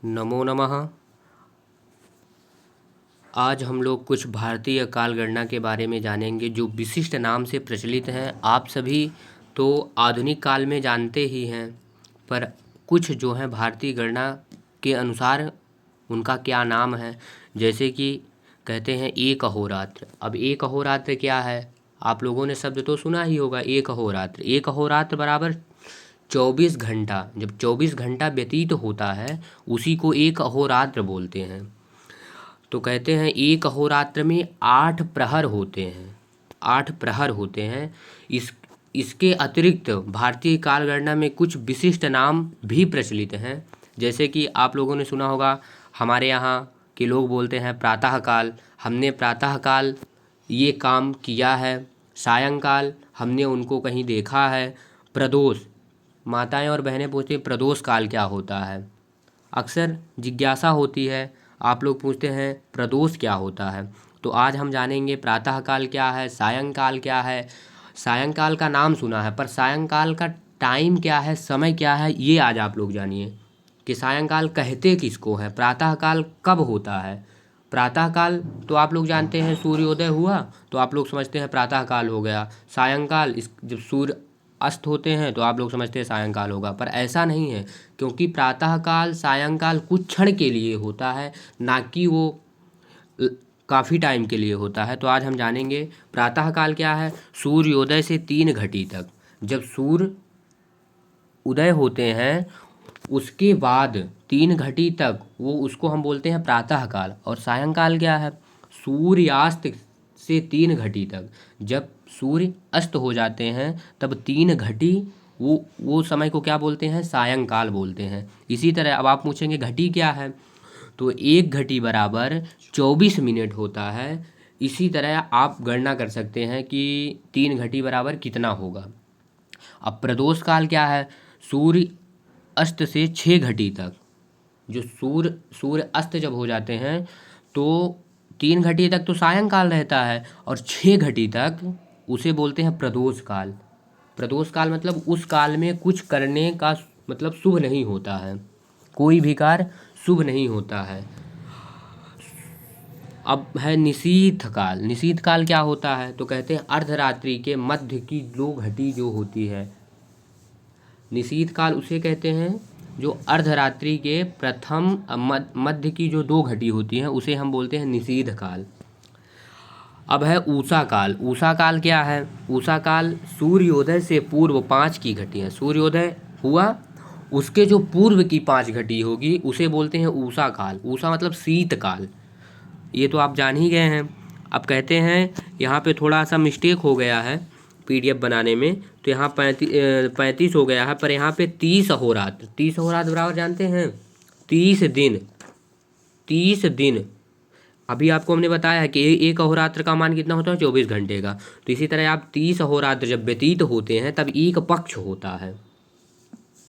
नमो नमः। आज हम लोग कुछ भारतीय कालगणना के बारे में जानेंगे जो विशिष्ट नाम से प्रचलित हैं। आप सभी तो आधुनिक काल में जानते ही हैं, पर कुछ जो हैं भारतीय गणना के अनुसार उनका क्या नाम है। जैसे कि कहते हैं एक अहोरात्र। अब एक अहोरात्र क्या है? आप लोगों ने शब्द तो सुना ही होगा, एक अहोरात्र। एक अहोरात्र बराबर 24 घंटा। जब 24 घंटा व्यतीत होता है उसी को एक अहोरात्र बोलते हैं। तो कहते हैं एक अहोरात्र में 8 प्रहर होते हैं। 8 प्रहर होते हैं। इसके अतिरिक्त भारतीय कालगणना में कुछ विशिष्ट नाम भी प्रचलित हैं। जैसे कि आप लोगों ने सुना होगा, हमारे यहाँ के लोग बोलते हैं प्रातःकाल, हमने प्रातःकाल ये काम किया है। सायंकाल हमने उनको कहीं देखा है। प्रदोष, माताएं और बहनें पूछती हैं प्रदोष काल क्या होता है। अक्सर जिज्ञासा होती है, आप लोग पूछते हैं प्रदोष क्या होता है। तो आज हम जानेंगे प्रातःकाल क्या है, सायंकाल क्या है। सायंकाल का नाम सुना है, पर सायंकाल का टाइम क्या है, समय क्या है, ये आज आप लोग जानिए कि सायंकाल कहते किसको है। प्रातःकाल कब होता है? प्रातःकाल तो आप लोग जानते हैं सूर्योदय हुआ तो आप लोग समझते हैं प्रातःकाल हो गया। सायंकाल जब सूर्य अस्त होते हैं तो आप लोग समझते हैं सायंकाल होगा, पर ऐसा नहीं है। क्योंकि प्रातःकाल सायंकाल कुछ क्षण के लिए होता है, ना कि वो काफ़ी टाइम के लिए होता है। तो आज हम जानेंगे प्रातःकाल क्या है। सूर्योदय से 3 घटी तक, जब सूर्य उदय होते हैं उसके बाद 3 घटी तक वो उसको हम बोलते हैं प्रातःकाल। और सायंकाल क्या है? सूर्यास्त से 3 घटी तक, जब सूर्य अस्त हो जाते हैं तब 3 घटी वो समय को क्या बोलते हैं? सायंकाल बोलते हैं। इसी तरह अब आप पूछेंगे घटी क्या है, तो 1 घटी बराबर 24 मिनट होता है। इसी तरह आप गणना कर सकते हैं कि 3 घटी बराबर कितना होगा। अब प्रदोष काल क्या है? सूर्य अस्त से 6 घटी तक, जो सूर्य अस्त जब हो जाते हैं तो 3 घटी तक तो सायंकाल रहता है और 6 घटी तक उसे बोलते हैं प्रदोष काल। प्रदोष काल मतलब उस काल में कुछ करने का मतलब शुभ नहीं होता है, कोई भी कार्य शुभ नहीं होता है। अब है निशीथ काल। निशीथ काल क्या होता है? तो कहते हैं अर्धरात्रि के मध्य की 2 घटी जो होती है, निशीथ काल उसे कहते हैं जो अर्धरात्रि के प्रथम मध्य की जो 2 घटी होती हैं उसे हम बोलते हैं निशीथ काल। अब है उषा काल। उषा काल क्या है? उषा काल सूर्योदय से पूर्व 5 की घटी है। सूर्योदय हुआ उसके जो पूर्व की 5 घटी होगी उसे बोलते हैं उषा काल। उषा मतलब शीतकाल, ये तो आप जान ही गए हैं। अब कहते हैं यहाँ पे थोड़ा सा मिस्टेक हो गया है पीडीएफ बनाने में, तो यहाँ 35 हो गया है, पर यहाँ पे 30 अहोरात्र। 30 अहोरात्र बराबर जानते हैं 30 दिन। 30 दिन अभी आपको हमने बताया है कि एक अहोरात्र का मान कितना होता है? 24 घंटे का। तो इसी तरह आप 30 अहोरात्र जब व्यतीत होते हैं तब एक पक्ष होता है।